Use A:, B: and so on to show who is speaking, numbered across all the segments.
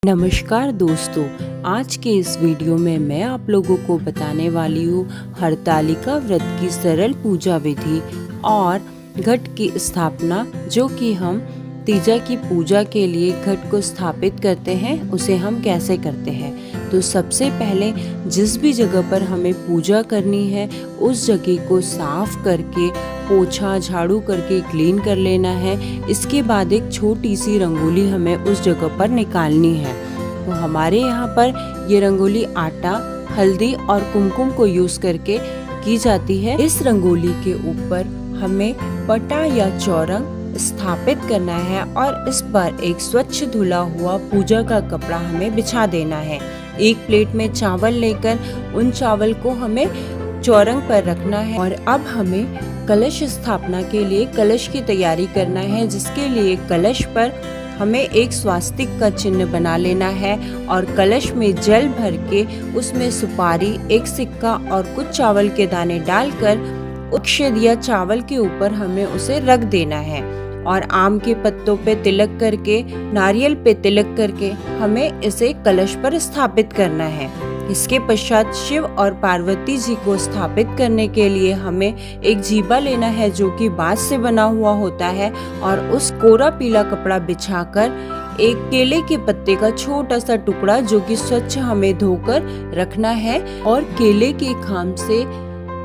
A: नमस्कार दोस्तों, आज के इस वीडियो में मैं आप लोगों को बताने वाली हूँ हरतालिका व्रत की सरल पूजा विधि और घट की स्थापना, जो कि हम तीजा की पूजा के लिए घट को स्थापित करते हैं, उसे हम कैसे करते हैं। तो सबसे पहले जिस भी जगह पर हमें पूजा करनी है उस जगह को साफ करके पोछा झाड़ू करके क्लीन कर लेना है। इसके बाद एक छोटी सी रंगोली हमें उस जगह पर निकालनी है। तो हमारे यहाँ पर ये रंगोली आटा, हल्दी और कुमकुम को यूज करके की जाती है। इस रंगोली के ऊपर हमें पटा या चौरंग स्थापित करना है और इस पर एक स्वच्छ धुला हुआ पूजा का कपड़ा हमें बिछा देना है। एक प्लेट में चावल लेकर उन चावल को हमें चौरंग पर रखना है और अब हमें कलश स्थापना के लिए कलश की तैयारी करना है, जिसके लिए कलश पर हमें एक स्वास्तिक का चिन्ह बना लेना है और कलश में जल भर के उसमें सुपारी, एक सिक्का और कुछ चावल के दाने डालकर अक्षत या चावल के ऊपर हमें उसे रख देना है और आम के पत्तों पे तिलक करके, नारियल पे तिलक करके हमें इसे कलश पर स्थापित करना है। इसके पश्चात शिव और पार्वती जी को स्थापित करने के लिए हमें एक जीबा लेना है, जो कि बांस से बना हुआ होता है, और उस कोरा पीला कपड़ा बिछाकर एक केले के पत्ते का छोटा सा टुकड़ा, जो कि स्वच्छ, हमें धोकर रखना है और केले के खाम से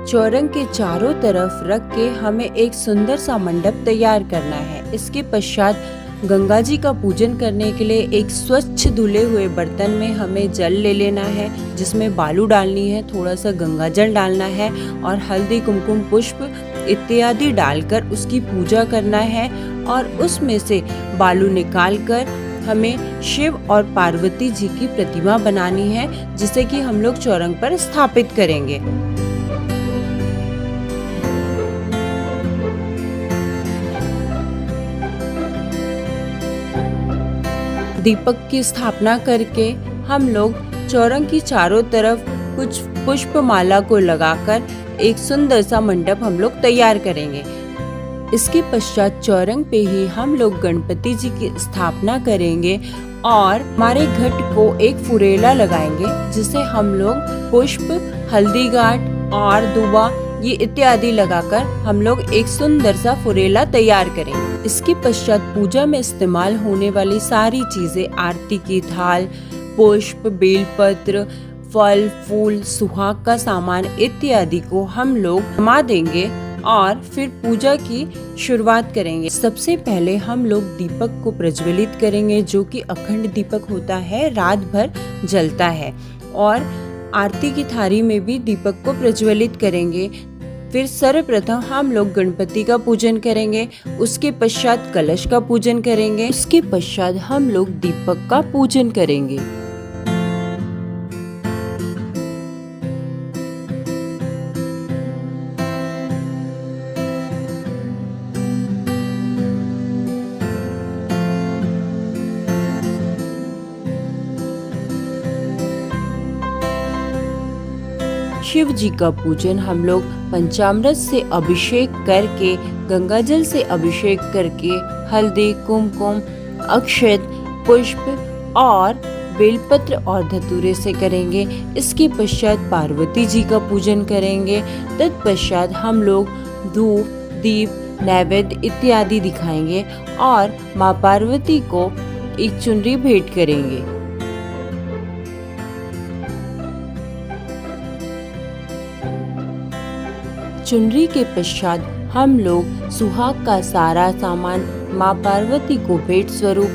A: चौरंग के चारों तरफ रख के हमें एक सुंदर सा मंडप तैयार करना है। इसके पश्चात गंगा जी का पूजन करने के लिए एक स्वच्छ धुले हुए बर्तन में हमें जल ले लेना है, जिसमें बालू डालनी है, थोड़ा सा गंगा जल डालना है और हल्दी, कुमकुम, पुष्प इत्यादि डालकर उसकी पूजा करना है। और उसमें से बालू निकालकर हमें शिव और पार्वती जी की प्रतिमा बनानी है, जिसे कि हम लोग चौरंग पर स्थापित करेंगे। दीपक की स्थापना करके हम लोग चौरंग की चारों तरफ कुछ पुष्प माला को लगाकर एक सुंदर सा मंडप हम लोग तैयार करेंगे। इसके पश्चात चौरंग पे ही हम लोग गणपति जी की स्थापना करेंगे और हमारे घट को एक फुरेला लगाएंगे, जिसे हम लोग पुष्प, हल्दी गांठ और दुबा ये इत्यादि लगाकर हम लोग एक सुंदर सा फुरेला तैयार करेंगे। इसके पश्चात पूजा में इस्तेमाल होने वाली सारी चीजें, आरती की थाल, पुष्प, बेलपत्र, फल, फूल, सुहाग का सामान इत्यादि को हम लोग जमा देंगे और फिर पूजा की शुरुआत करेंगे। सबसे पहले हम लोग दीपक को प्रज्वलित करेंगे, जो कि अखंड दीपक होता है, रात भर जलता है, और आरती की थाली में भी दीपक को प्रज्वलित करेंगे। फिर सर्वप्रथम हम लोग गणपति का पूजन करेंगे, उसके पश्चात कलश का पूजन करेंगे, उसके पश्चात हम लोग दीपक का पूजन करेंगे। शिव जी का पूजन हम लोग पंचामृत से अभिषेक करके, गंगा जल से अभिषेक करके, हल्दी, कुमकुम, अक्षत, पुष्प और बेलपत्र और धतूरे से करेंगे। इसके पश्चात पार्वती जी का पूजन करेंगे। तत्पश्चात हम लोग धूप, दीप, नैवेद्य इत्यादि दिखाएंगे और माँ पार्वती को एक चुनरी भेंट करेंगे। चुनरी के पश्चात हम लोग सुहाग का सारा सामान माँ पार्वती को भेंट स्वरूप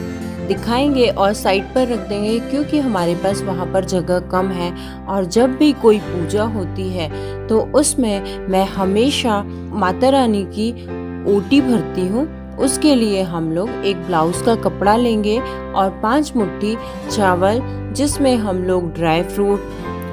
A: दिखाएंगे और साइड पर रख देंगे, क्योंकि हमारे पास वहाँ पर जगह कम है। और जब भी कोई पूजा होती है तो उसमें मैं हमेशा माता रानी की ओटी भरती हूँ। उसके लिए हम लोग एक ब्लाउज का कपड़ा लेंगे और 5 मुट्ठी चावल, जिसमें हम लोग ड्राई फ्रूट,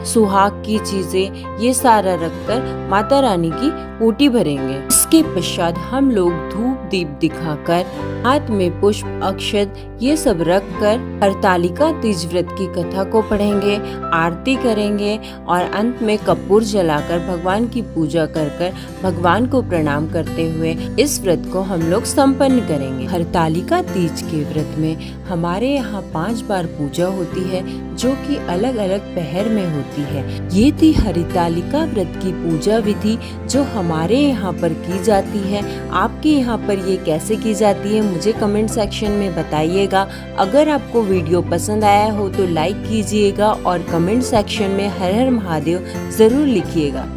A: सुहाग की चीजें, ये सारा रखकर माता रानी की ओटी भरेंगे। इसके पश्चात हम लोग धूप दीप दिखाकर हाथ में पुष्प, अक्षत ये सब रख कर हरतालिका तीज व्रत की कथा को पढ़ेंगे, आरती करेंगे और अंत में कपूर जलाकर भगवान की पूजा कर भगवान को प्रणाम करते हुए इस व्रत को हम लोग संपन्न करेंगे। हरतालिका तीज के व्रत में हमारे यहाँ 5 बार पूजा होती है, जो कि अलग अलग पहर में होती है। ये थी हरतालिका व्रत की पूजा विधि जो हमारे यहाँ पर की जाती है। आपके यहाँ पर ये कैसे की जाती है मुझे कमेंट सेक्शन में बताइएगा। अगर आपको वीडियो पसंद आया हो तो लाइक कीजिएगा और कमेंट सेक्शन में हर हर महादेव जरूर लिखिएगा।